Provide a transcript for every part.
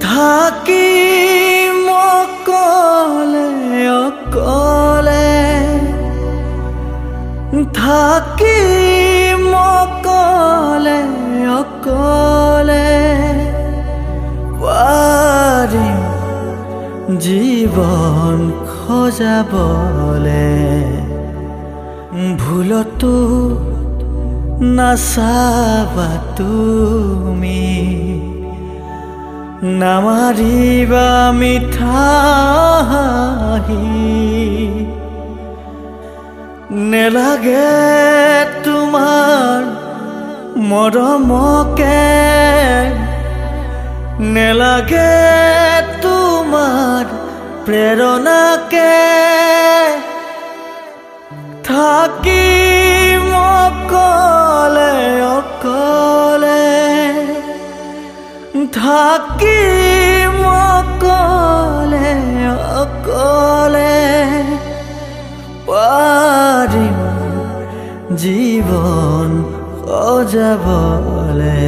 থাকিম অকলে অকলে থাকিম অকলে অকলে পাৰিম জীৱন খজাবলে ভুলতো নাচাবা তুমি নামাৰিবা মিঠা নেলাগে তোমাৰ মৰমকে নেলাগে তোমাৰ প্ৰেৰণাকে থাকিম অকলে অকলে থাকিম অকলে অকলে পাৰিম জীৱন সজাবলে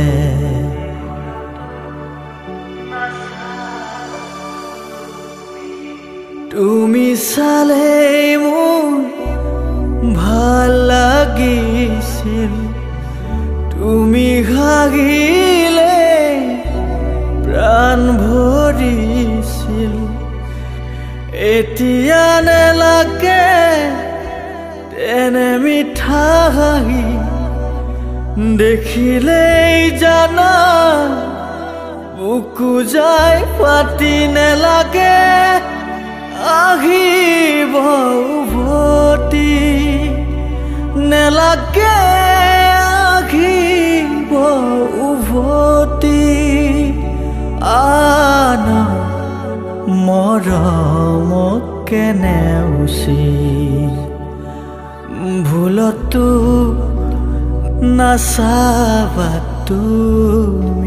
তুমি চালেই মোৰ ভাল লাগিছিল তুমি হাগিলে প্ৰাণ ভৰিছিল এতিয়া নেলাগে তেনে মিঠা হাঁহি দেখিলেই জানা বুকু যায় পাতি নেলাগে আহিব উভতি নেলাগে আহিব উভতি আন মৰমক কেনেউচি ভুলতো নাচাবা তুমি